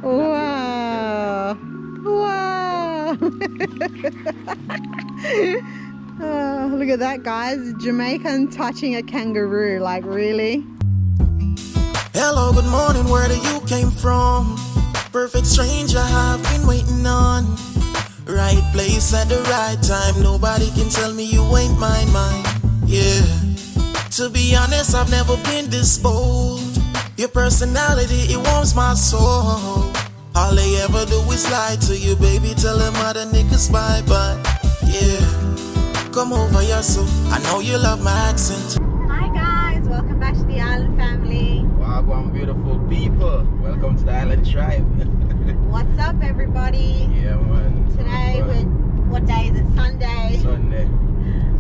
Wow. Wow. Oh, look at that, guys. Jamaican touching a kangaroo. Like, really? Hello, good morning, where do you came from? Perfect stranger I've been waiting on. Right place at the right time. Nobody can tell me you ain't mine. Yeah. To be honest, I've never been this bold. Your personality, it warms my soul. All they ever do is lie to you, baby. Tell them other niggas bye-bye. Yeah. Come over here, so I know you love my accent. Hi guys, welcome back to the island family. Wagwan, beautiful people. Welcome to the island tribe. What's up, everybody? Yeah, man. Today, what day is it? Sunday. Sunday.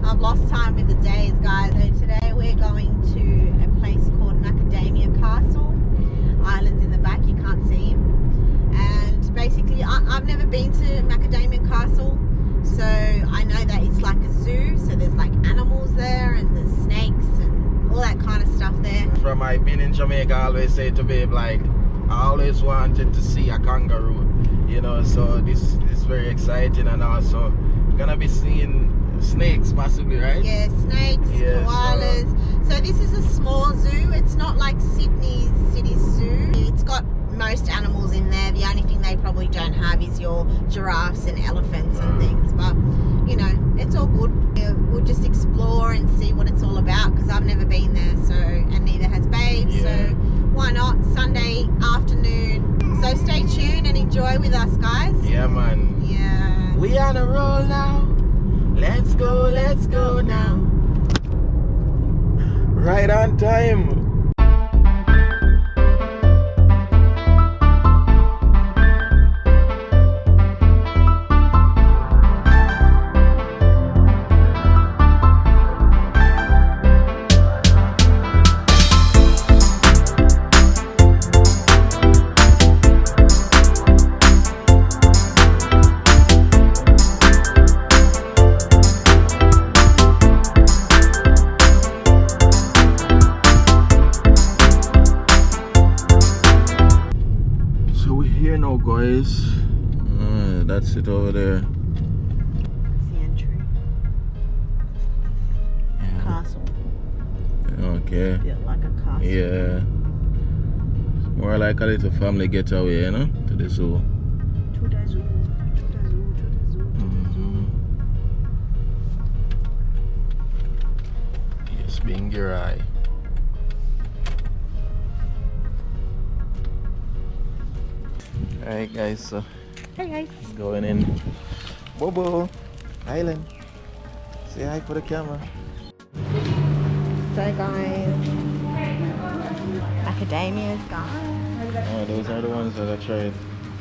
I've lost time with the days, guys. So today we're going to a place called Macadamia Castle. Islands in the back, you can't see him. And basically, I've never been to Macadamia Castle, so I know that it's like a zoo. So there's like animals there, and there's snakes and all that kind of stuff there. From my being in Jamaica, I always say to babe, like, I always wanted to see a kangaroo, you know, so this is very exciting. And also gonna be seeing snakes possibly, right? Yeah, snakes, koalas. So this is a small zoo. It's not like Sydney's city zoo. It's got most animals in there. The only thing they probably don't have is your giraffes and elephants and things, but you know, it's all good. We'll just explore and see what it's all about, because I've never been there, so, and neither has Babe. Yeah. So why not? Sunday afternoon. So stay tuned and enjoy with us, guys. Yeah, man. Yeah. We on a roll now. Let's go now. Right on time. Guys, that's it over there. That's the entry. Yeah. Castle. Okay. Built like a castle. Yeah. More like a little family getaway, you know, to the zoo. To the zoo. Yes, Bingirai. Alright guys, so Hey guys. going in Bobo Island. Say hi for the camera. So guys, macadamias, guys. Oh, those are the ones that I tried.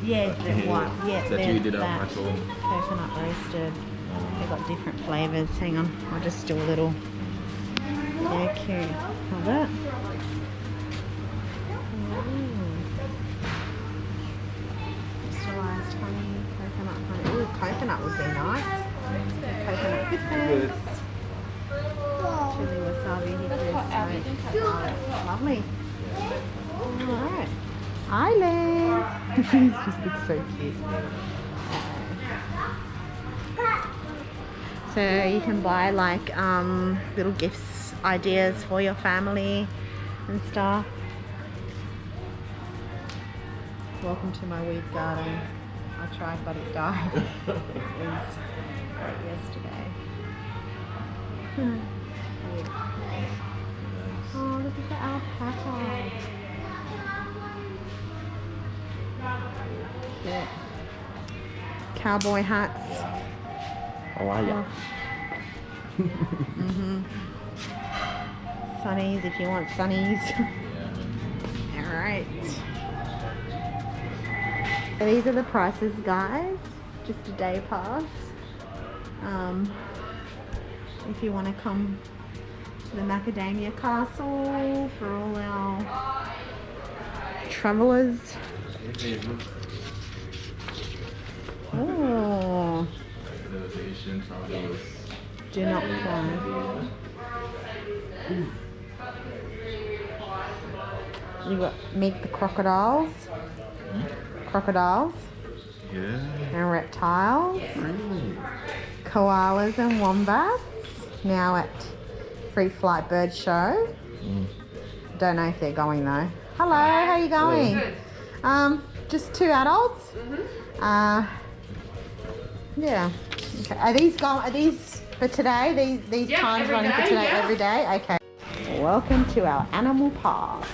Yeah, the white. Yeah, that you did at that. home. Coconut roasted. They've got different flavours. Hang on, I'll just do a little. Yeah, cute. How that? Crystallized honey, coconut honey. Ooh, coconut would be nice. Coconut pickles. Chili wasabi, hickory smoked garlic. Lovely. Alright. Island. These just look so cute. So you can buy like little gifts, ideas for your family and stuff. Welcome to my weed garden. I tried, but it died. It was yesterday. Oh, look at the alpaca. Yeah. Cowboy hats. Hawaii. Sunnies if you want sunnies. Alright. So these are the prices, guys. Just a day pass. If you want to come to the Macadamia Castle for all our travelers. Oh. Do not climb. You got meet the crocodiles. crocodiles Yeah. and reptiles, Really? koalas and wombats. Now at Free Flight Bird Show. Don't know if they're going though. Hello, how are you going? Just 2 adults. Yeah. Okay. Are these for today? These times running for today every day? Okay. Welcome to our animal park.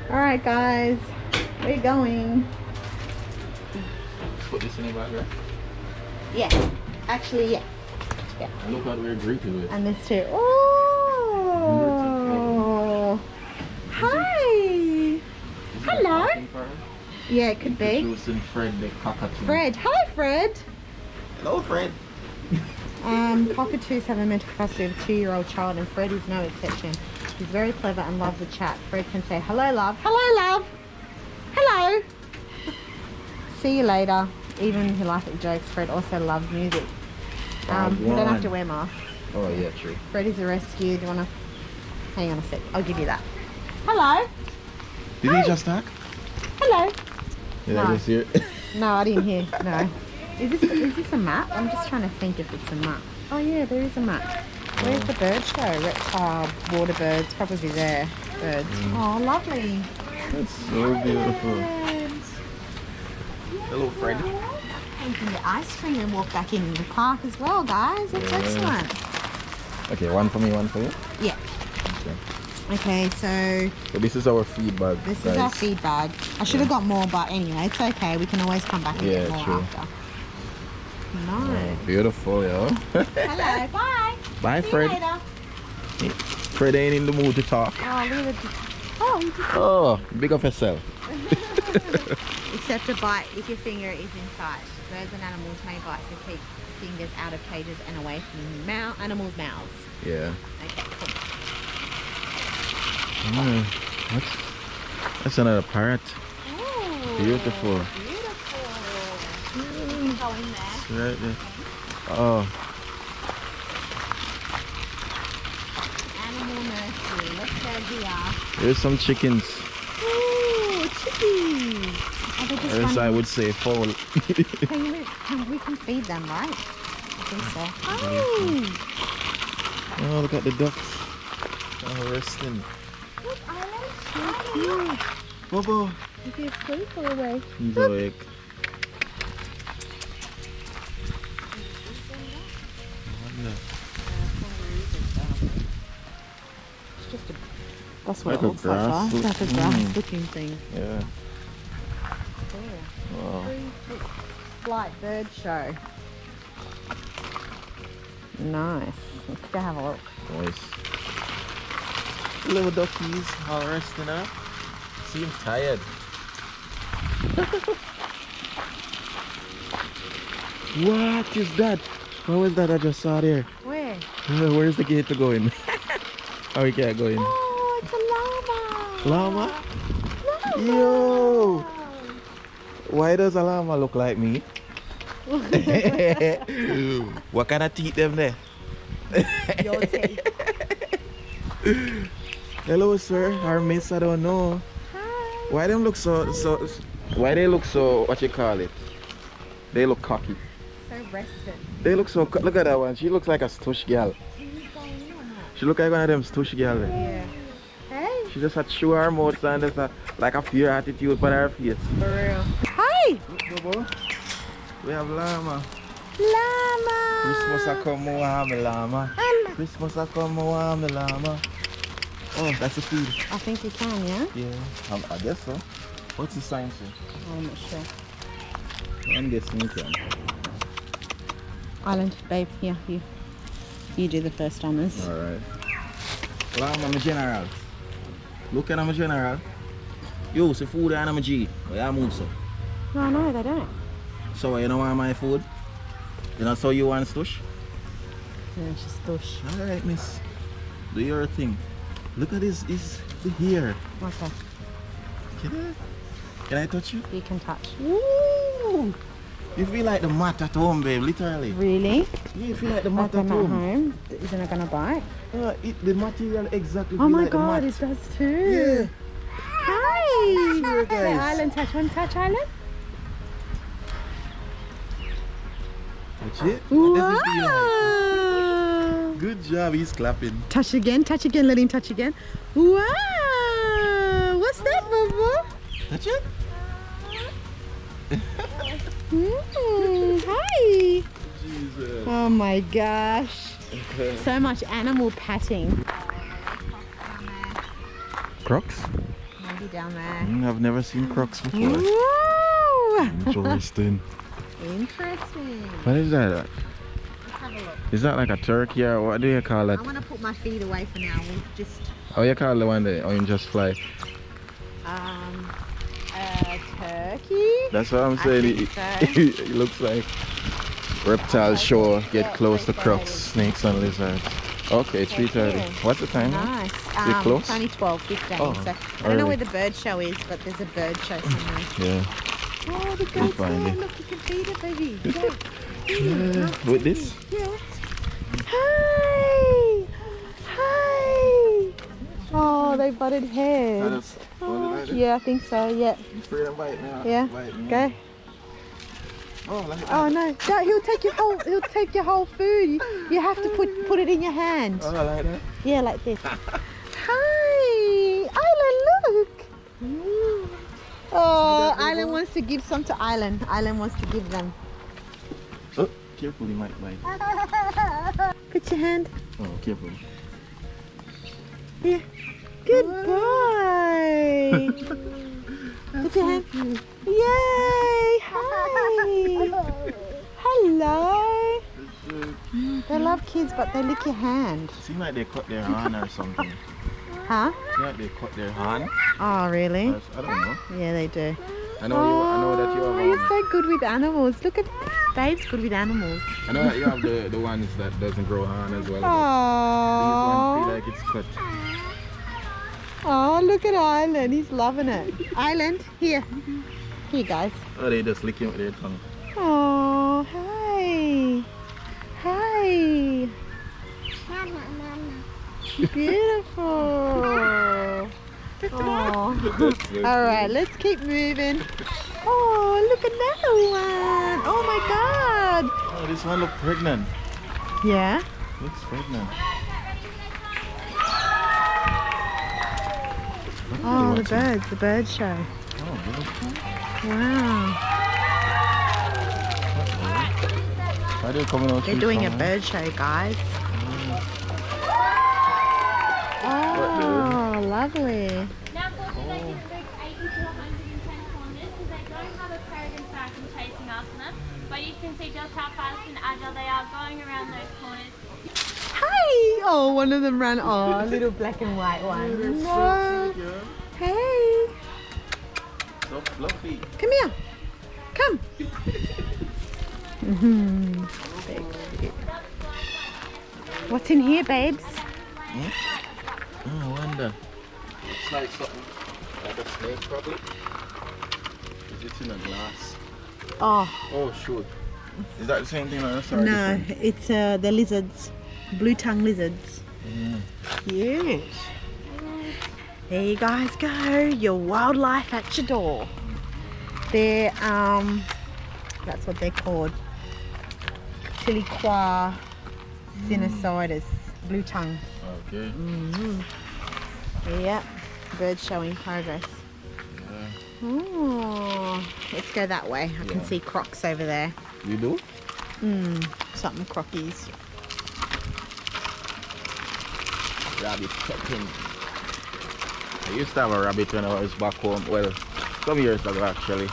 All right, guys, we're going. Put this in the bag, right? Yeah. Actually, yeah. And look what we're greeted with. And this too. Oh. Hi. Hello. Yeah, it could be. Introducing Fred the Cockatoo. Fred. Hi, Fred. Hello, Fred. Cockatoos have a mental capacity of a 2-year-old child, and Fred is no exception. He's very clever and loves a chat. Fred can say, hello, love. Hello, love. Hello. See you later. Even he laughs at jokes. Fred also loves music. We don't have to wear masks. Oh, yeah, true. Fred is a rescue. Do you want to... Hang on a sec. I'll give you that. Hello. Did he just talk? Hello. Did No. I just hear it? No, I didn't hear. No. Is this a map? I'm just trying to think if it's a map. Oh yeah, there is a map. Where's the bird show? Reptile, water birds, probably there. Birds. Oh, lovely. That's so beautiful. Birds. Hello, Fred. You can get ice cream and walk back into the park as well, guys. That's excellent. Okay, one for me, one for you. Yeah. Okay, so this is our feed bag. this guys. is our feed bag. I should have got more, but anyway, it's okay. We can always come back and get more true. after. Nice. Beautiful, yo. Hello, bye. Bye, See Fred. you later. Fred ain't in the mood to talk. Oh, look at this. Oh, you just... Oh, big of yourself. Except a bite if your finger is inside. Birds and animals may bite, so keep fingers out of cages and away from animals' mouths. Yeah. Okay, cool. That's another parrot. Oh, Beautiful. Beautiful. You can go in there. Right there. Oh, Animal nursery. Let's go here. there's some chickens. Ooh, chickies. Are they just As I running? would say, fowl. We can feed them, right? I think so. Oh, Oh, look at the ducks. Oh, resting. look, Island. Bobo. Is he asleep or awake? He's awake. It's just a... That's what Like it a looks like, grass right? look- Like a grass looking thing. Yeah. Cool. Wow. Free Flight Bird Show. Nice. Let's go have a look. Nice. Little duckies all resting up. Seem tired. What is that? What was that I just saw there? Where? Where's the gate to go in? Oh, we can't go in. Oh, it's a llama. Llama? Yo! Why does a llama look like me? What kind of teeth them there? Your teeth. Hello, sir. Or miss, I don't know. Hi. Why them look so why they look so, what you call it? They look cocky. So rested. They look so, look at that one. She looks like a stush girl. Are you going in or not? She look like one of them stush girl. Yeah. Hey. She just had show her mouth and there's like a fear attitude on her face. For real. Hi. Bobo, we have llama. Llama. Christmas a come warm llama. Christmas a come warm llama. Oh, that's a food. I think you can, yeah? Yeah, I guess so. What's the sign say? I'm not sure. I'm guessing you can. Island, babe, here, you do the first honors. Alright. Llama, my general. Look at my general. Yo, say food and I'm a G. Why you move so? No, they don't. So you know why my food? You know so you want stush? Yeah, she's stush. Alright, miss. Do your thing. Look at this the hair. Okay, Can I touch you? you can touch. Woo! You feel like the mat at home, babe, literally. Really? Yeah, you feel like the Like mat at them at home. home? Isn't it gonna bite? The material exactly Oh feel my like the god, mat. it does too. Yeah. Hi. Sure, guys. Hey, Island, touch one, touch Island. That's it. What does it feel like? Wow. Good job. He's clapping. Touch again, let him touch again. Wow. What's that, Bobo? That's it. Hi. Jesus. Oh my gosh. So much animal patting. Crocs? Maybe down there. I've never seen crocs before. Woo! Interesting. Interesting. What is that? Let's have a look. Is that like a turkey or what do you call it? I'm gonna put my feet away for now. We'll just Oh, you call the one that orange just fly? a turkey. That's what I'm saying. think It looks like reptile show. Get close to crocs, snakes and lizards. Okay, 3:30. What's the time? Nice. Is it close? It's only 12:15. Oh, So I don't know early. where the bird show is, but there's a bird show somewhere. Yeah. Oh, the We'll goat's there. find it. Look, you can feed it, baby. With this? Yeah. Hi. Hi. Oh, they butted heads. Oh, yeah, I think so. Yeah. Yeah. Go. Oh, like Oh no! No, he'll take your whole. He'll take your whole food. You have to put it in your hand. Oh, like that? Yeah, like this. Hi, Island. Look. Oh, Island wants to give some to Island. Island wants to give them. Oh, careful, he might bite. Put your hand. Oh, careful. Yeah. Good boy. Put your hand. Yay! Hi. Hello. They love kids, but they lick your hand. Seems like they cut their hand or something. Huh? Seems like they cut their hand. Oh, really? I don't know. Yeah, they do. I know that you Oh, have. you're so good with animals. Look at Babe's good with animals. I know that you have the ones that doesn't grow hand as well. Oh. These ones feel like it's cut. Oh, look at Island. He's loving it. Island, here. Here, guys. Oh, they just lick him with their tongue. Oh, hi. Hi. Beautiful. Oh. All right, let's keep moving. Oh, look at that one. Oh my God. Oh, this one looks pregnant. Yeah. Looks pregnant. Oh, the bird show. Oh, really? Wow. Why are they coming out? They're doing a bird show, guys. Oh, lovely. Now, unfortunately, they can move 80 to 110 kilometers because they don't have a peregrine falcon chasing after them. But you can see just how fast and agile they are going around those corners. Hi! Oh, one of them ran. Oh, a little black and white one. No. Hey, So fluffy. come here. Come. What's in here, babes? Oh, I wonder. It's like something like a snake, probably. Is it in a glass? Oh, Oh, shoot. Is that the same thing? Or sorry, no, different? it's the lizards. Blue tongue lizards. Cute. There you guys go. Your wildlife at your door. They're, that's what they're called. Tiliqua sinusoides. Blue tongue. Okay. Yep. Bird show in progress. Yeah. Oh, let's go that way. I can Yeah. see crocs over there. You do? Something crockies. Rabbit pecking. I used to have a rabbit when I was back home. Well, some years ago actually.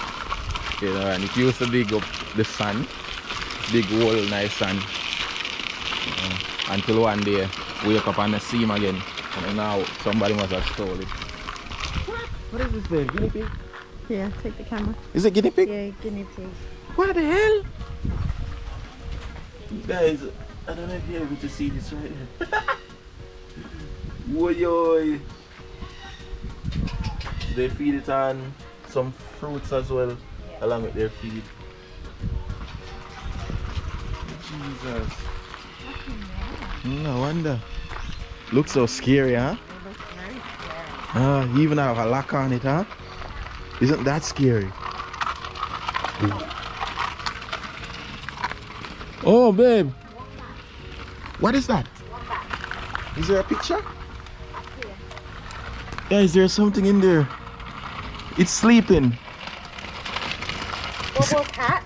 You know, and it used to dig up the sand. Dig hole, nice sand. Until one day, wake up and I see him again. And now somebody must have stolen it. What is this thing? Guinea pig? Yeah, take the camera. Is it guinea pig? Yeah, guinea pig. What the hell? Guys, I don't know if you're able to see this right here. Woyoy! They feed it on some fruits as well, along with their feed. Jesus. No wonder. Looks so scary, huh? It looks very scary. You even have a lock on it, huh? Isn't that scary? Oh, babe. What is that? Is there a picture? Yeah, is there something in there? It's sleeping. What was hat?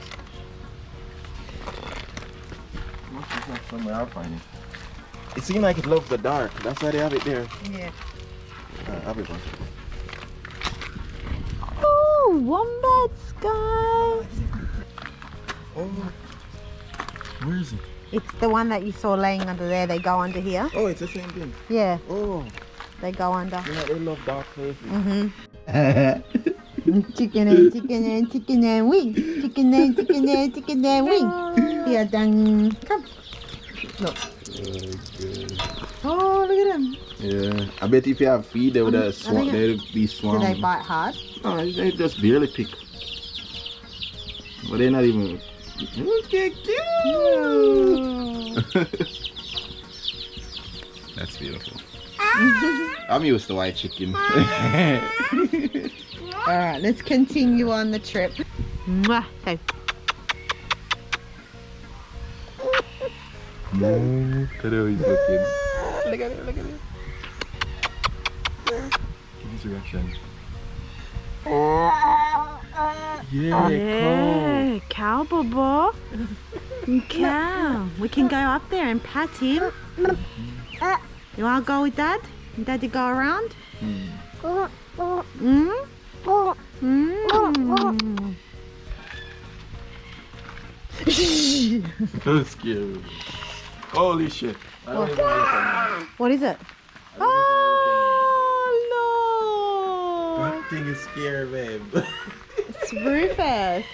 Somewhere I'll find it. It seems like it loves the dark. That's why they have it there. Yeah. I'll be back. Oh, wombats, guys. Oh, where is it? It's the one that you saw laying under there. They go under here. Oh, it's the same thing. Yeah, Oh, they go under. yeah, they love dark places. Chicken and wing. Chicken and wing. Here, dang. Come. Look. Oh, look at them. Yeah, I bet if you have feet, they would have they would be Do swarmed. they bite hard? No, they just barely pick. But they're not even. Okay, cute. That's beautiful. I'm used to white chicken. Alright, let's continue on the trip. Mwah. So, Look at how he's looking. Look at it, look at it. Give his reaction. yeah, cow bobo. Cow. We can go up there and pat him. You want to go with Dad? Daddy go around? Mm? Mm. So scary. Holy shit. What is it? Oh, Lord. That thing is scary, babe. It's Rufus.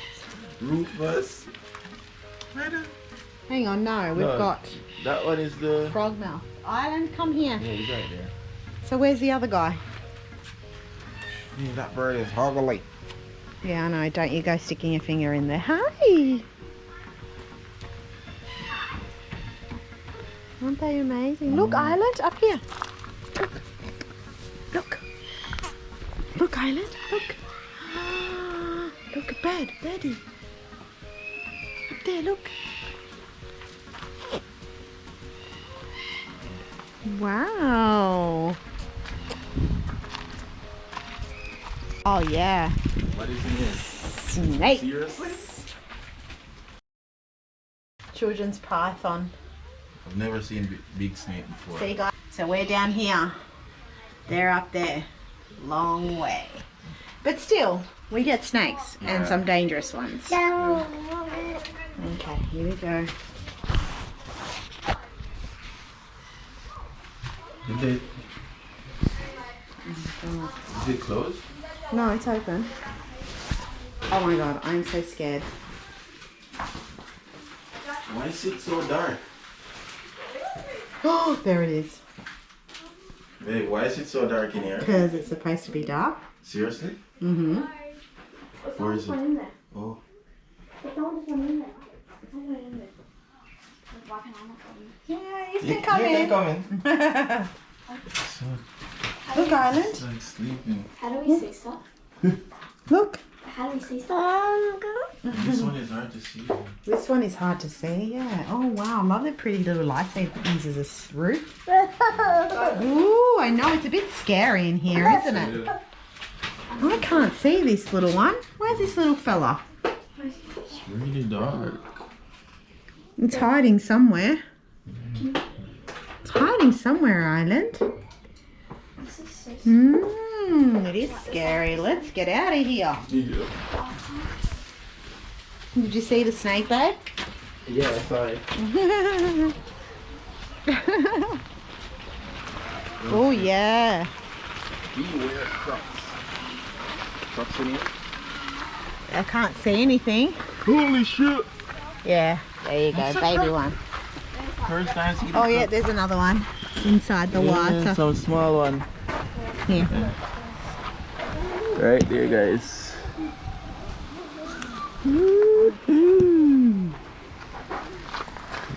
Rufus? Hang on, no, we've got That one is the. frog mouth. Island, come here. Yeah, he's right there. So where's the other guy? Yeah, that bird is hoggly. Yeah, I know. Don't you go sticking your finger in there. Hi. Aren't they amazing? Look, Island, up here. Look. Look, Island, look. Look, a bird, birdie. Up there, look. Wow. Oh, yeah. What is in here? Snake. Seriously? Children's python. I've never seen big snake before. See, guys? So we're down here. They're up there. Long way. But still, we get snakes and some dangerous ones. Okay, here we go. Is it closed? No, it's open. Oh my god, I'm so scared. Why is it so dark? Oh, there it is. Babe, why is it so dark in here? Because it's supposed to be dark. Seriously? Mm-hmm. Where is it? Oh. Yeah, you You can come can in. come in. So, Look, Island. it's like sleeping. How do we see stuff? Look. How do we see stuff? This one is hard to see. This one is hard to see, yeah. Oh wow, I love the pretty little lights they use as a roof. Ooh, I know, it's a bit scary in here, isn't it? I can't see this little one. Where's this little fella? It's really dark. It's hiding somewhere. It's hiding somewhere, Island. It is scary. Let's get out of here. Yeah. Did you see the snake, babe? Yeah, sorry. Oh, yeah. Beware crocs. Crocs in here? I can't see anything. Holy shit! Yeah, there you go, baby one. First time seeing Oh, yeah, there's another one inside the water. some small one. Here. Right there, guys.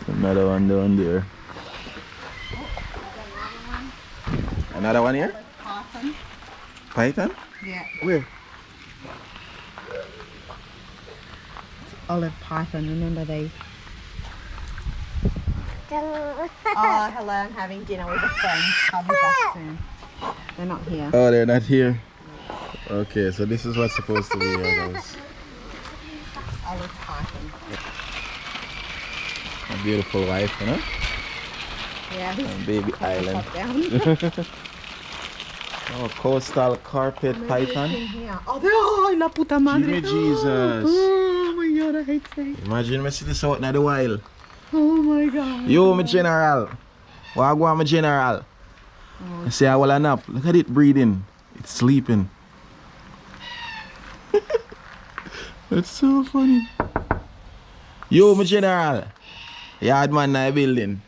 Another one down there. Another one here? Python. Python? Yeah. Where? Olive python, remember they... Oh, hello, I'm having dinner with a friend. I'll be back soon. They're not here. Oh, they're not here? Okay, so this is what's supposed to be here, guys. Olive python. A beautiful wife, you know? Yeah, And baby island. down. Oh, coastal carpet python. Here. Oh, oh, la puta madre. Jimmy Jesus. Oh my god, I hate snakes. Imagine me see this out in the wild. Oh my god. Yo, my general. What go on, my general? I say I will a nap. Look at it breathing. It's sleeping. That's so funny. Yo, my general. Yard man in the building.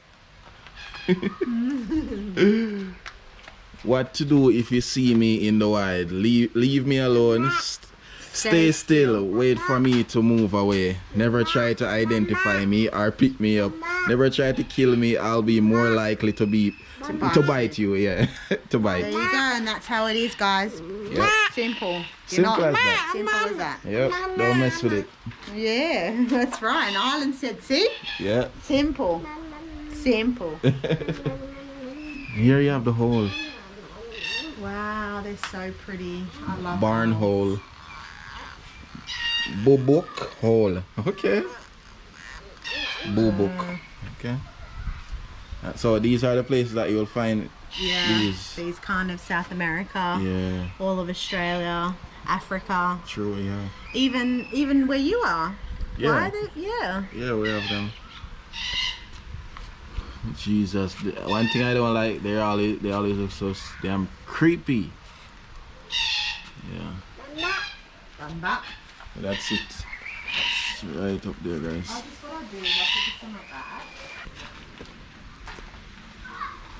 What to do if you see me in the wild? Leave me alone. Stay still. Wait for me to move away. Never try to identify me or pick me up. Never try to kill me. I'll be more likely to bite you. Yeah, to bite. There you go, and that's how it is, guys. Yep. Simple. Simple as that. Simple as that. Yep. Don't mess with it. Yeah, that's right. And Ireland said, see? Yeah. Simple. Simple. Here you have the hole. Wow, they're so pretty. I love Barn them. hole. Bubuk hole. Okay. Bubuk. Okay. So these are the places that you'll find these kind of South America, yeah, all of Australia, Africa, true, yeah, even where you are. yeah. Why are they? Yeah. Yeah, we have them. Jesus, one thing I don't like, they always look so damn creepy. Yeah. Run back. That's it. That's right up there, guys. That's what I do. I put some like that.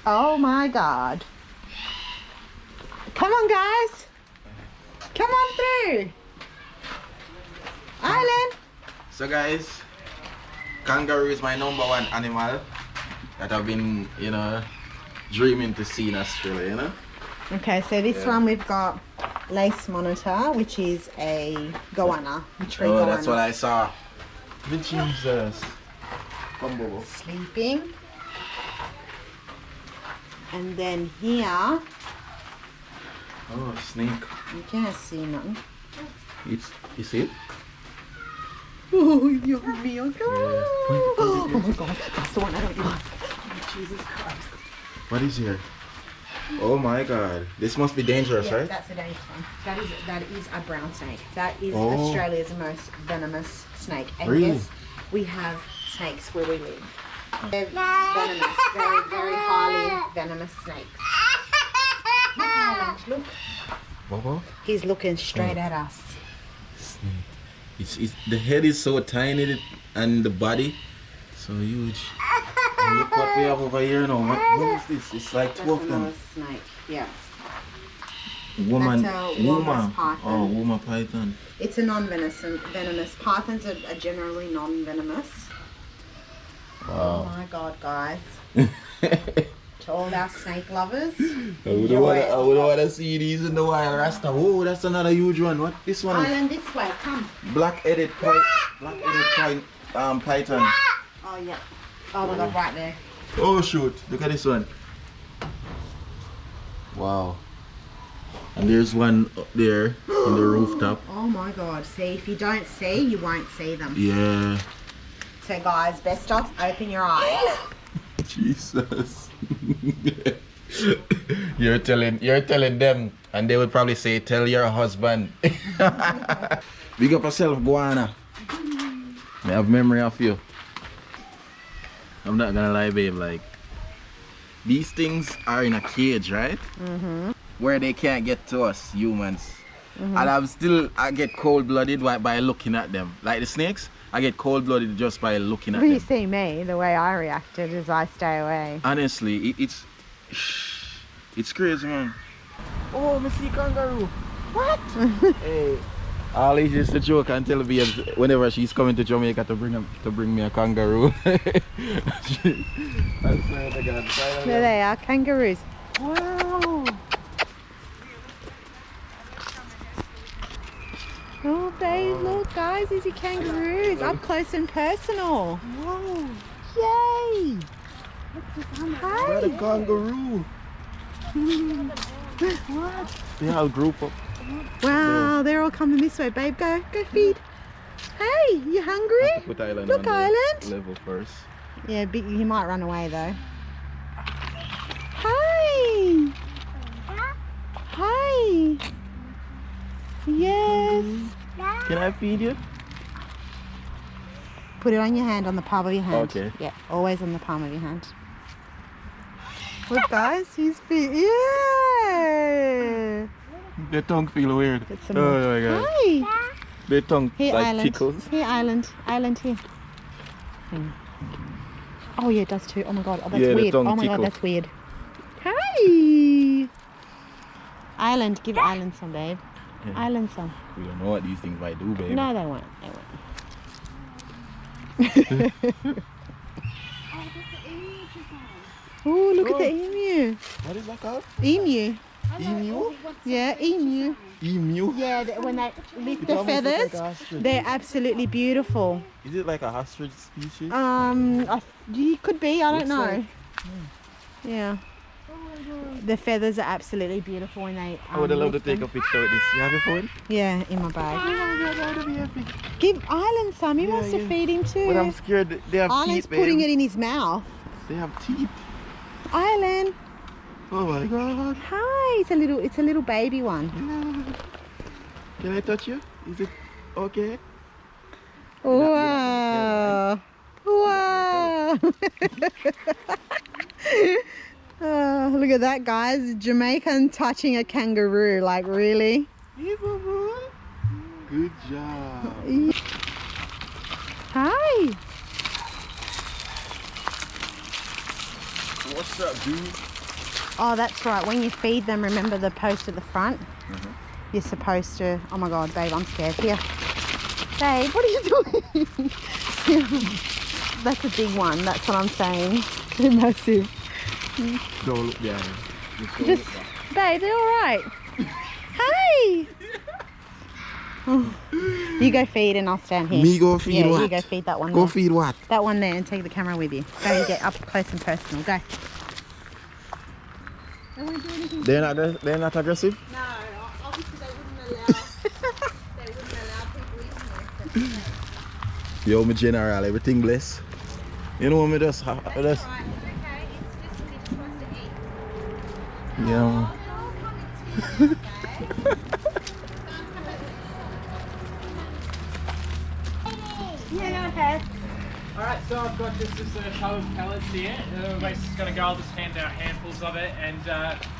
Oh my god. Come on, guys. Come on through. Island. So guys, kangaroo is my #1 animal that I've been, dreaming to see in Australia, you know? Okay, so this one we've got lace monitor, which is a goanna, a tree goanna. That's what I saw. Jesus. Come, Bobo. Sleeping. And then here, Oh, snake. you can't see nothing. You see it? Oh, you're me, oh god. Yeah. Oh my god, that's the one I don't like. Oh, Jesus Christ. What is here? Oh my god. This must be dangerous, Yeah, right? that's a dangerous one. That is a brown snake. That is Oh. Australia's most venomous snake. And Really? yes, we have snakes where we live. They're venomous, very, very highly venomous snakes. Look, Ireland, look. Bobo? He's looking straight at us. Snake. It's the head is so tiny and the body so huge. And look what we have over here now. What is this? It's like two of them. Another snake, yeah. Woman. That's a woman's python. Oh, woman python. It's a non-venomous. Pythons are generally non-venomous. Oh Wow. my god, guys. To all our snake lovers. I would want to see these in the wild. Rasta. Oh, that's another huge one. What this one is? Island, this way, come. Black-headed python. Oh, yeah. Oh my god, right there. Oh shoot, look at this one. Wow. And there's one up there on the rooftop. Oh my god, see, if you don't see, you won't see them. Yeah. So guys, best off, open your eyes. Jesus. You're telling them, and they would probably say, tell your husband. Big up yourself, Guana. I have memory of you. I'm not gonna lie, babe, like, these things are in a cage, right? Mm-hmm. Where they can't get to us humans. Mm-hmm. And I get cold-blooded by looking at them. Like the snakes, I get cold-blooded just by looking at When them. you see me, the way I reacted is I stay away. Honestly, it's crazy, man. Oh, I see kangaroo. What? Hey, all is just a joke until whenever she's coming to Jamaica to bring me a kangaroo. I swear to God. There they are, kangaroos. Wow. Oh, babe, look, guys, these are kangaroos up close and personal. Whoa! Yay! What a Hi. kangaroo! What? They all group up. Wow, they're all coming this way, babe. Go feed. Hey, you hungry? Put Island Look, on the Island. level first. Yeah, but he might run away though. Hi. Hi. Yes. Can I feed you? Put it on your hand, on the palm of your hand. Okay. Yeah, always on the palm of your hand. Look, guys, he's yeah. Their tongue feel weird. Get some Oh more. my god. Hi. Their tongue Here, like Island. tickles. Here, Island. Island, here. Hang on. Oh, yeah, it does too. Oh my god. Oh, that's Yeah, the weird. Oh tongue my god, tickle. that's weird. Hi. Island, give Island some, babe. Yeah. Island some. We don't know what these things might do, baby. No, they won't. They won't. Oh, look at the emu. What is that called? Emu. Emu? Yeah, emu. Emu? Yeah, when they lift It the almost looks feathers, like a ostrich. they're absolutely beautiful. Is it like a ostrich species? You could be. I don't Looks know. like- Yeah. The feathers are absolutely beautiful when they. I would have loved to lift take a them. picture with this. You have your phone? Yeah, in my bag. Oh, that would be epic. Give Island some. He Yeah, wants to yeah. feed him too. But I'm scared they have Island's teeth, babe. putting it in his mouth. They have teeth. Island, Oh my god. hi. It's a little baby one. Can I touch you? Is it okay? Wow. Wow. Oh, look at that, guys. Jamaican touching a kangaroo. Like, really? Hey, boo-boo. Good job. Hi. What's up, dude? Oh, that's right. When you feed them, remember the post at the front? You're supposed to... Oh, my God, babe, I'm scared. Here. Babe, what are you doing? That's a big one. That's what I'm saying. They're massive. Don't look behind. Just, babe, they're all right. Hey! Oh, you go feed and I'll stand here. Me go feed yeah, what? you go feed that one Go there. feed what? That one there and take the camera with you. Go and get up close and personal. Go. They won't do anything. They're not aggressive? No, obviously they wouldn't allow people in here. Yo, my general, everything bless. You know what me just Right, it's okay. It's just supposed to eat. Yeah. Yeah, okay. Alright, so I've got just this tub of pellets here. We're basically going to go, I'll just hand out handfuls of it, and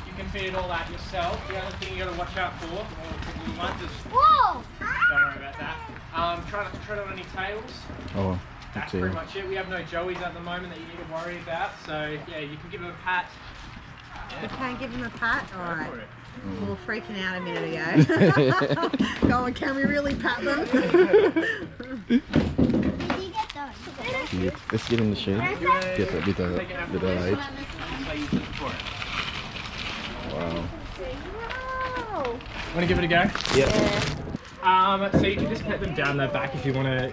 you can feed all that yourself. The other thing you got to watch out for, or the little ones, is Whoa! don't worry about that. Try not to tread on any tails. Oh, That's okay. pretty much it. We have no joeys at the moment that you need to worry about, so yeah, you can give them a pat. You can't give him a pat? Go Alright. for it. We were freaking out a minute ago. Go on, can we really pat them? Yeah, let's get in the shade. Get a bit of Take it out light. for this. I use it for it. Wow. Want to give it a go? Yeah. So you can just pet them down their back if you want to.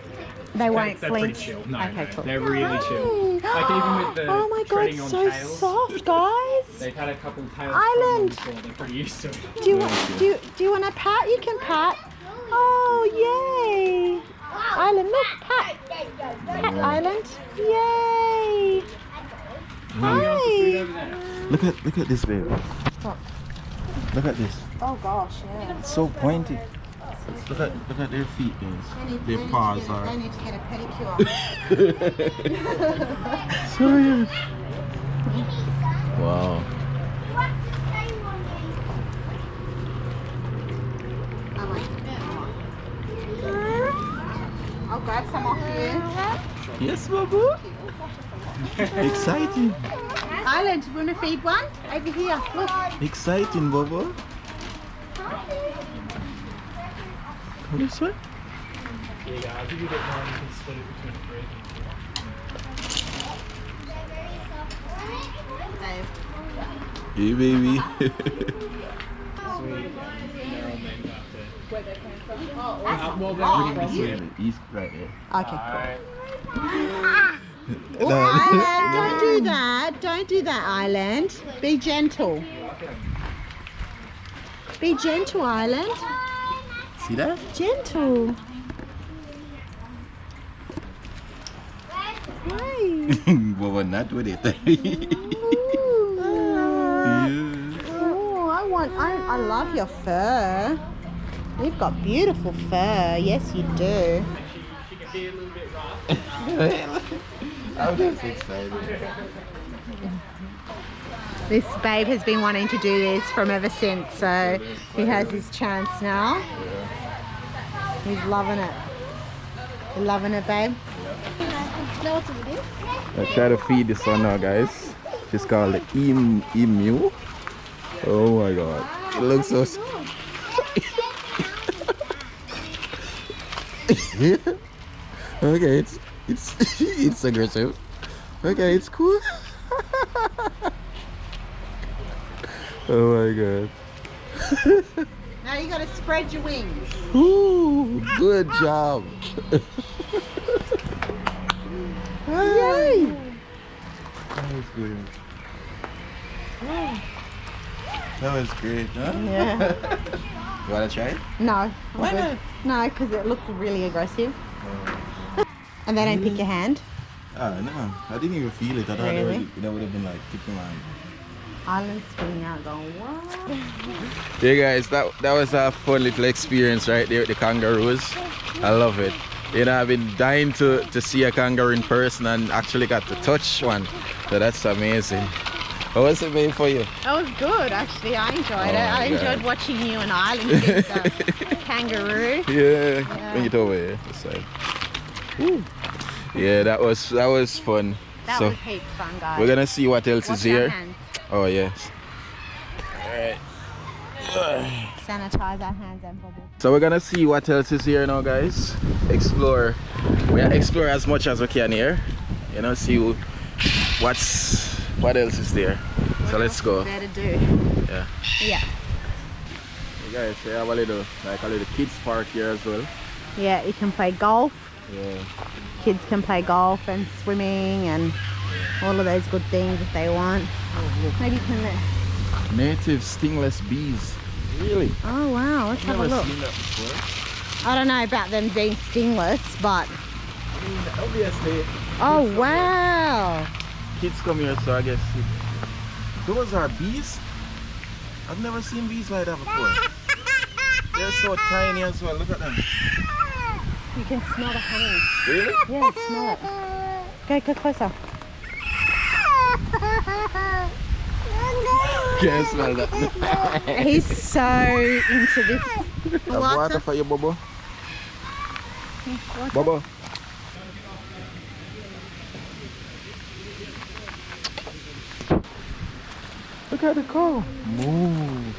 They won't They're pretty flinch. chill. No, Okay, no, cool. they're really chill. Like even with the Oh my god, treading on so tails, soft, guys. they've had a couple tails Island. from them before. They're pretty used to it. Do you want a pat? You can pat. Oh, yay. Island, look, pat. Pat, Island. Yay. Hi. Look at this, baby. Stop. Look at this. Oh gosh, yeah. It's so pointy. Look at their feet, guys. Their paws are. They need to get a pedicure. Serious. Wow. I'll grab some off you. Yes, Babu. Exciting. Island, you want to feed one? Over here, look. Exciting, Babu. Come this way. Yeah, guys, I'll give you a bit more and you can split it between the three of you. Dave. Hey, baby. Sweet. They're all named after. Where they came from. Well, He's right there. Okay, cool. Oh, Island, don't do that. Don't do that, Island. Be gentle. Be gentle, Island. See that? Gentle. Hey. But we're not with it. Oh, I love your fur. You've got beautiful fur. Yes, you do. she can be a little bit rough. I'm just excited. This babe has been wanting to do this from ever since, so he has his chance now. He's loving it. You loving it, babe? I try to feed this one now, guys. It's called the emu. Oh my god. It looks so okay, it's aggressive. Okay, it's cool. Oh my god. Now you gotta spread your wings. Ooh, good job. Yay! That was good. That was great, huh? Yeah. You wanna try it? No. Why not? No, because it looked really aggressive. And they don't pick your hand. Ah, no. I didn't even feel it. I thought Really? that would have been like kicking my. Island's spinning out going, what? Yeah guys, that was a fun little experience right there with the kangaroos. I love it. You know, I've been dying to see a kangaroo in person and actually got to touch one. So that's amazing. How was it made for you? That was good, actually. I enjoyed it. I God. enjoyed watching you and Island get the kangaroo. Yeah. Bring it over here. This side. Woo. Yeah, that was fun. That So was heaps fun, guys. we're gonna see what else Wash is your here. hands. Oh yes. Alright. Sanitize our hands and bubbles. So we're gonna see what else is here now, guys. Explore. We explore as much as we can here. You know, see what else is there. So let's go. There to do. Yeah. Yeah. Hey guys, we have a little kids park here as well. Yeah, you can play golf. Yeah. Kids can play golf and swimming and all of those good things if they want. Maybe you can. Native stingless bees. Really? Oh wow, let's have a Never look. seen that before. I don't know about them being stingless, but I mean, obviously. oh wow. Kids come here, so I guess those are bees. I've never seen bees like that before. They're so tiny as well. Look at them. You can smell the honey. Really? Yeah, smell it. Go closer. Can't smell that. He's so into this. Have water for you, Bobo. Bobo. Look at the cow. Move.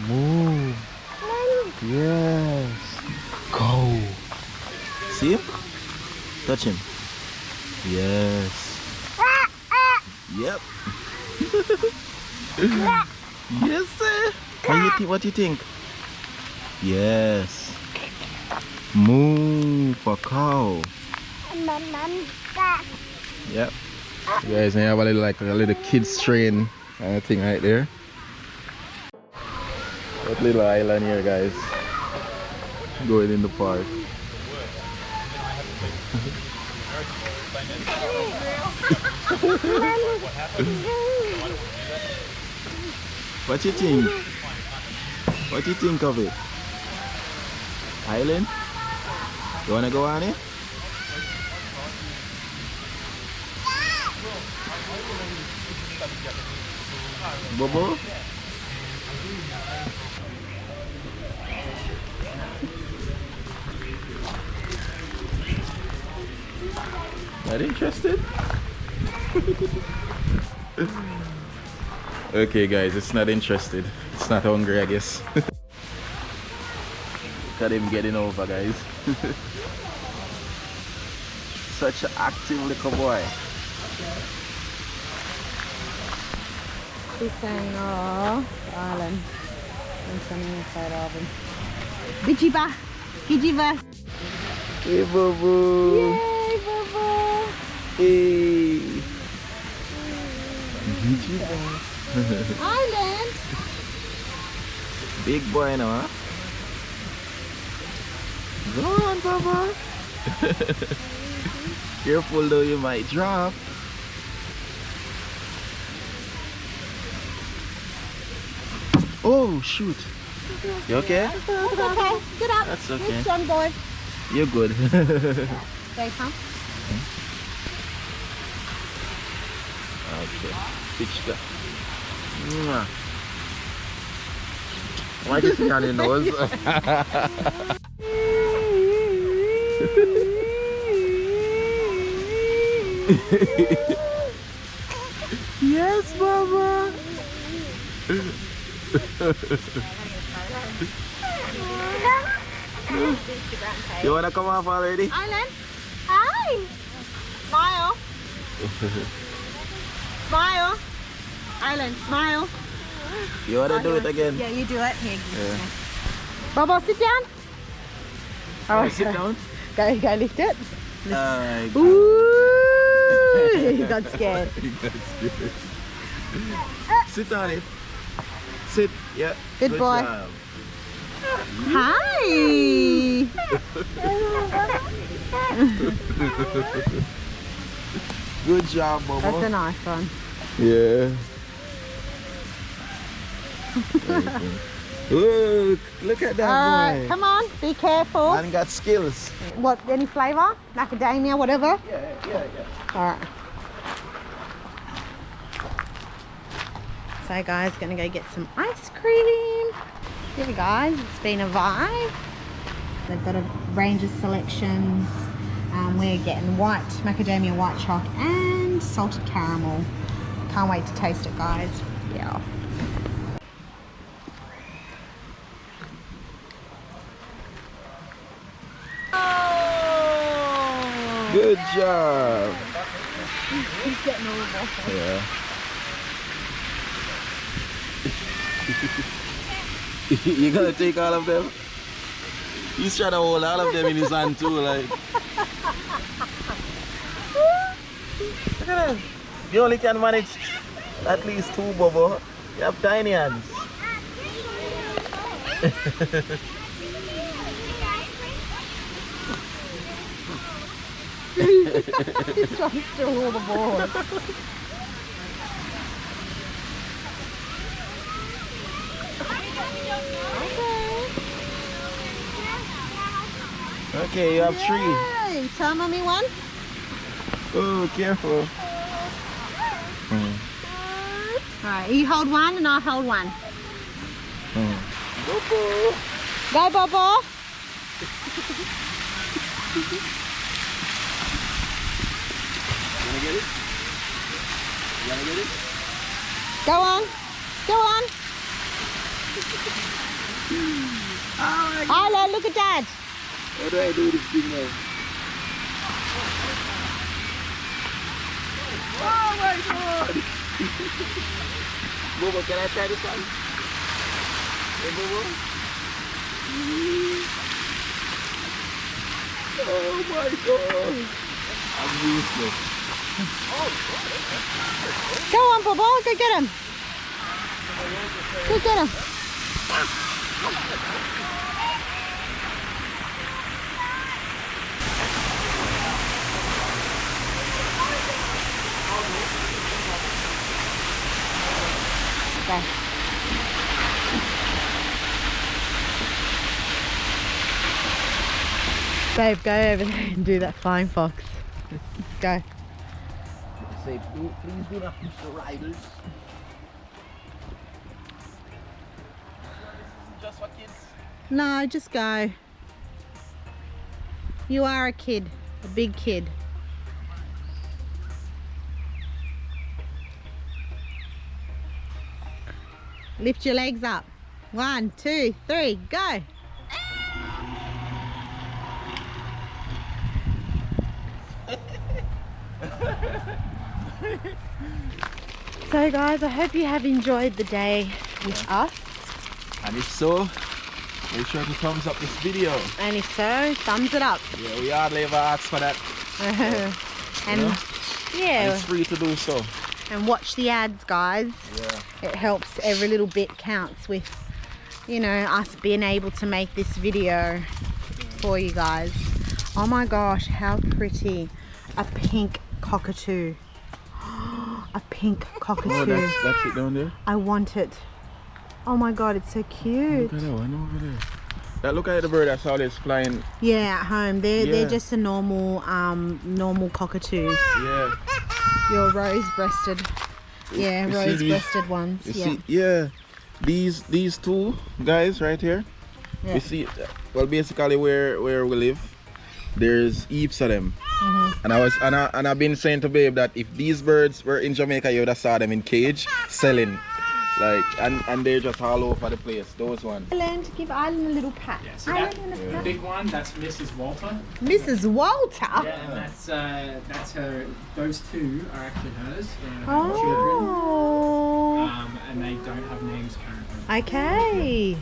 Move. Yes. Go. See him? Touch him. Yes. Yep. Yes, sir. What do you think? Yes. Move for cow. Yep. You guys may have a little kids train kind of thing right there. That little island here, guys. Going in the park. What you think? What you think of it? Island? You wanna go on it? Bobo? Not interested? Okay guys, it's not interested. It's not hungry, I guess. Look at him getting over, guys. Such an active little boy. She's saying, oh, Island. And sending a photo of him. Bijiba. Gijiva. Hey, Bobo. Yay, Bobo. Hey. Island. Big boy now, huh? Go on, Baba. Careful though, you might drop. Oh shoot. You okay? That's okay. Get up. That's okay. Good John boy. You're good. Stay calm. Okay. Pitch that. Mwah. Why just see on your nose? Yes, Mama. You wanna come off already? Island. Hi. Smile. Smile. Island, smile. You wanna do it again? Yeah, you do it. Here. Yeah. Bobo, sit down. Oh, sit down. Go lift it. Alright. Ooh, he got scared. Sit on it. Sit. Yeah. Good boy. Job. Hi. Good job, Bobo. That's a nice one. Yeah. Look at that Alright, boy. come on, be careful. Man got skills. What, any flavour? Macadamia, whatever? Yeah. Alright. So guys, gonna go get some ice cream. Here guys, it's been a vibe. They've got a range of selections. We're getting white, macadamia white choc and salted caramel. Can't wait to taste it guys. Yeah. Good job. He's getting all of us. Yeah. You gonna take all of them? He's trying to hold all of them in his hand too, like. Look at him. You only can manage at least 2, Bobo. You have tiny hands. He's trying to steal all the boards. Okay, you have 3. Hey, tell mommy one. Oh, careful. Alright, you hold one and I'll hold one. Bobo. Go, Bobo. You wanna get it? You wanna get it? Go on. Go on. Oh my Isla, look at Dad. How do I do this thing now? Oh my god! Bobo, can I try this one? Hey, Bobo? Oh my god! I'm useless. Go on, Bobo. Go get him. Go get him. Okay. Babe, go over there and do that flying fox. Go. Say, please do not push the riders. Just for kids. No, just go. You are a kid, a big kid. Lift your legs up. 1, 2, 3, go. So guys, I hope you have enjoyed the day with us. I And if so, make sure to thumbs up this video. And if so, thumbs it up. Yeah, we hardly ever ask for that. And You know? yeah, And it's free to do so. and watch the ads, guys. Yeah. It helps. Every little bit counts with, you know, us being able to make this video for you guys. Oh my gosh, how pretty. A pink cockatoo. A pink cockatoo. Oh, that's it down there? I want it. Oh my god, it's so cute. Look at that one over there. That look at the bird that's always flying. Yeah, at home. They're Yeah. just a normal normal cockatoos. Yeah. Your rose-breasted. Yeah, You see rose-breasted ones. You Yeah. see, yeah. These two guys right here. Yeah. You see, well, basically where we live, there's heaps of them. And I've been saying to Babe that if these birds were in Jamaica, you would have saw them in cage selling, like, and they're just all over the place. Those ones. Island, give Island a little pat. Yeah, so Island, that, the big one, that's Mrs. Walter. Mrs. Walter. Yeah, and that's her. Those two are actually hers. Her children. Oh. And they don't have names currently. Okay.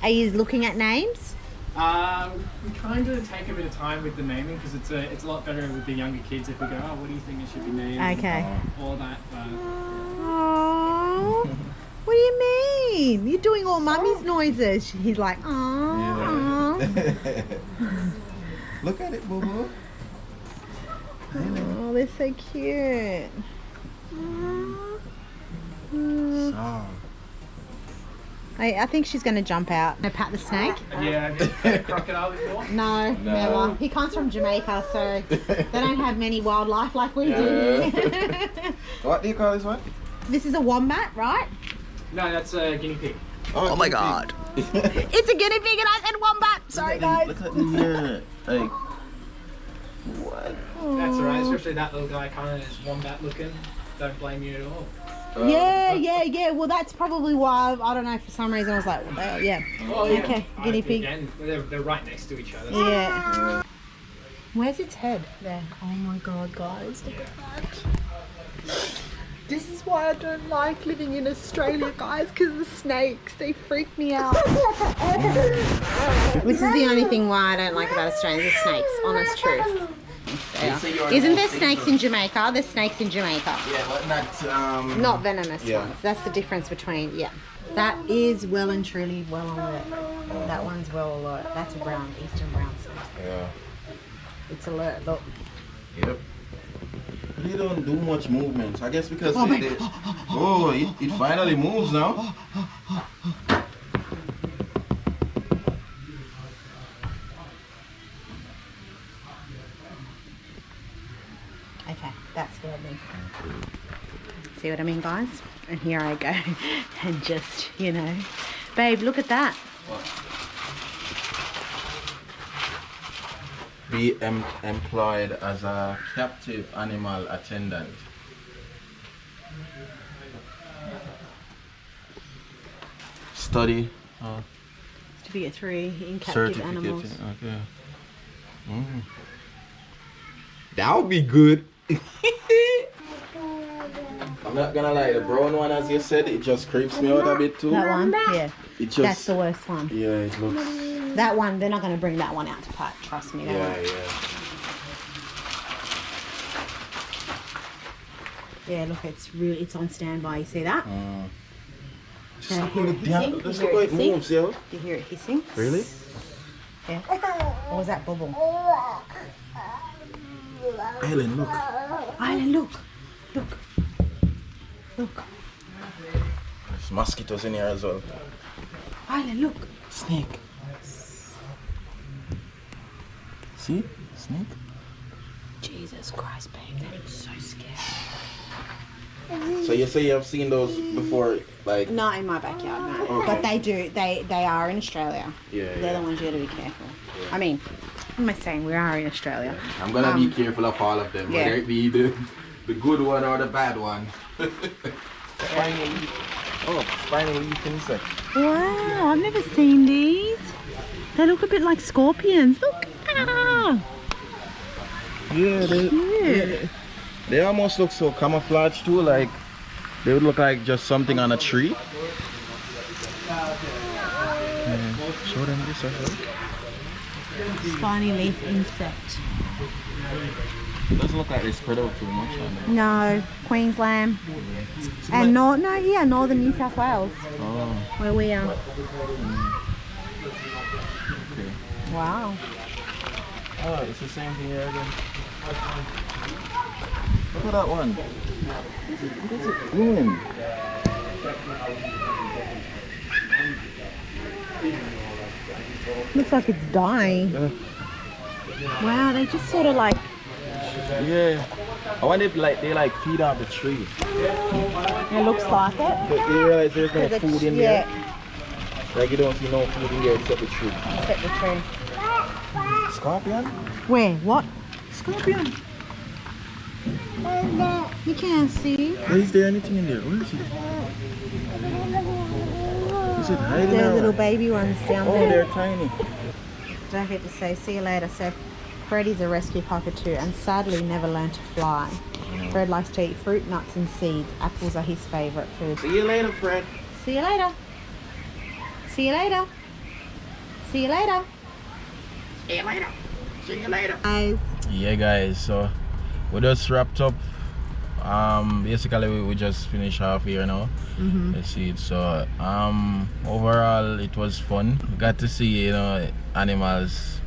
Are you looking at names? We kind of take a bit of time with the naming because it's a lot better with the younger kids if we go, oh, what do you think it should be named? Okay. All that. Oh. What do you mean? You're doing all mummy's noises. He's like, oh. Look at it, boo boo. Oh, they're so cute. Oh. I think she's going to jump out. Can I pat the snake? Yeah, have you crocodile before? No, never. He comes from Jamaica, so they don't have many wildlife like we do. What do you call this one? This is a wombat, right? No, that's a guinea pig. Oh my god. It's a guinea pig and I said wombat. Sorry, guys. Look at the like, what? That's alright, especially that little guy kind of is wombat looking. Don't blame you at all. Yeah. Well, that's probably why, I don't know, for some reason I was like, well, yeah. Oh, yeah. Okay, guinea pig. Again, they're right next to each other. Yeah. Where's its head? There. Oh my god, guys. Look at that. This is why I don't like living in Australia, guys, because the snakes, they freak me out. This is the only thing why I don't like about Australia, the snakes, honest truth. Isn't there snakes in Jamaica? There's snakes in Jamaica. Yeah, but Not venomous yeah. ones. That's the difference between, yeah. That is well and truly well alert. That one's well alert. That's a brown, eastern brown snake. Yeah. It's alert, look. Yep. They don't do much movement. I guess because it finally moves now. Okay, that scared me. See what I mean, guys? And here I go. And just, you know. Babe, look at that. Be employed as a captive animal attendant. Study. Certificate 3 in captive animals. Okay. That would be good. I'm not gonna lie, the brown one, as you said, it just creeps me out a bit too. That one? Yeah. It just, That's the worst one. yeah, it looks. That one, they're not going to bring that one out to fight. Trust me. Yeah. Yeah, look, it's on standby. You see that? Just look how it moves, yo. Do you hear it hissing? Really? Yeah. Or was that bubble? Ellen, look. Island, look. Look. There's mosquitoes in here as well. Island, look. Snake. See? Snake? Jesus Christ, babe, that is so scary. So you say you have seen those before, like? Not in my backyard, no. Okay. But they do. They are in Australia. Yeah. They're the ones you got to be careful. I mean, what am I saying? We are in Australia. I'm gonna be careful of all of them, yeah. whether it be the good one or the bad one. Spiny leaf insect. Wow, I've never seen these. They look a bit like scorpions. Look. Ah. Yeah, they almost look so camouflaged too, like they would look like just something on a tree. Show them this as well. Spiny leaf insect. It doesn't look like they spread out too much. No, Queensland. And northern New South Wales, Oh, where we are. okay. Wow. Oh, it's the same thing here again. Look at that one. What is it doing? Looks like it's dying. Wow, they just sort of like. Yeah. I wonder if they feed off the tree. It looks like it. But you realize there's no food in there? Yeah, Like you don't see no food in there except the tree. except the tree. Scorpion? Where? What? Scorpion. You can't see. Is there anything in there? Where is it? Is it hiding They're out? little baby ones down Oh, there. they're tiny. Don't forget to say see you later. So Freddy's a rescue cockatoo and sadly never learned to fly. Fred likes to eat fruit, nuts and seeds. Apples are his favourite food. See you later, Fred. See you later. See you later. See you later. See you later. See you later. Guys. Yeah, guys. So we just wrapped up. Basically we just finished off here now. Let's see it. So overall it was fun. We got to see, you know, animals.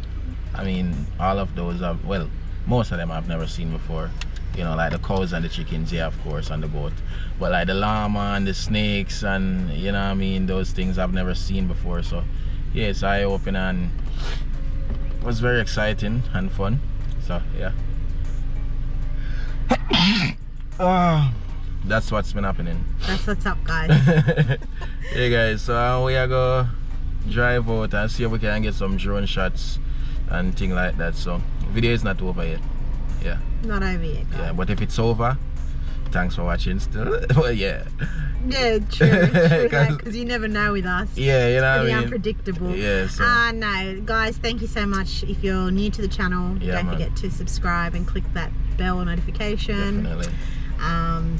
I mean, all of those have, well, most of them I've never seen before. You know, like the cows and the chickens, yeah, of course, on the boat. But like the llama and the snakes and, you know what I mean, those things I've never seen before. So yeah, it's eye-opening and it was very exciting and fun. So yeah. That's what's been happening. That's what's up, guys. Hey guys, so we are gonna drive out and see if we can get some drone shots and things like that. So video is not over yet. Yeah. Not over yet, guys. Yeah, but if it's over, thanks for watching still. Well, yeah. Yeah, true. Because you never know with us. Yeah, you know what I Pretty mean? unpredictable. Yeah, so No, guys, thank you so much. If you're new to the channel, Yeah, don't man. forget to subscribe and click that bell notification. definitely.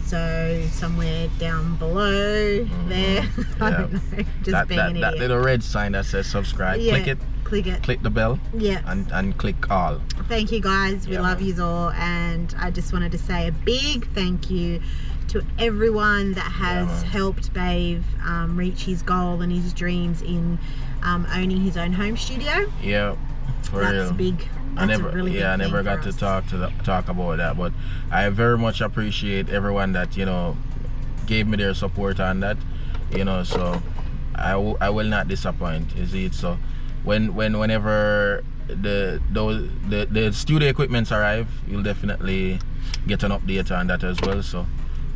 So somewhere down below there, I don't know, just being an that idiot. little red sign that says subscribe, Yeah, click it, click it. click the bell, Yeah. and click all. Thank you guys. We Yeah, love man. you all, and I just wanted to say a big thank you to everyone that has man. helped Babe reach his goal and his dreams in owning his own home studio. Yeah, for That's real. big. I That's never, a really big I thing never got for to us. talk about that, but I very much appreciate everyone that, you know, gave me their support on that, you know. So I will not disappoint. You see it. So whenever the studio equipments arrive, you'll definitely get an update on that as well. So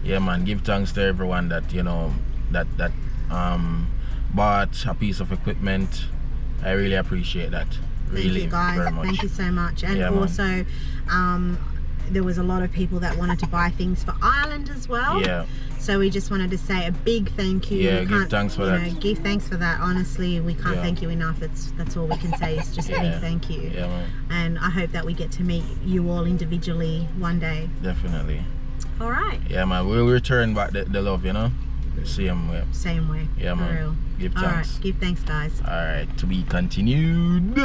yeah, man, give thanks to everyone that, you know, that bought a piece of equipment. I really appreciate that. Thank Really, you guys. very much. Thank you so much. And Yeah, man. also, there was a lot of people that wanted to buy things for Ireland as well. Yeah. So we just wanted to say a big thank you. Yeah, We give can't, thanks for you that. know, give thanks for that. Honestly, we can't Yeah. thank you enough. That's all we can say is just a big Yeah. thank you. Yeah, man. And I hope that we get to meet you all individually one day. Definitely. All right. Yeah, man. We'll return back the love, you know. Same way. Same way. Yeah, For man. real. Give All right. thanks. Give thanks, guys. All right. To be continued.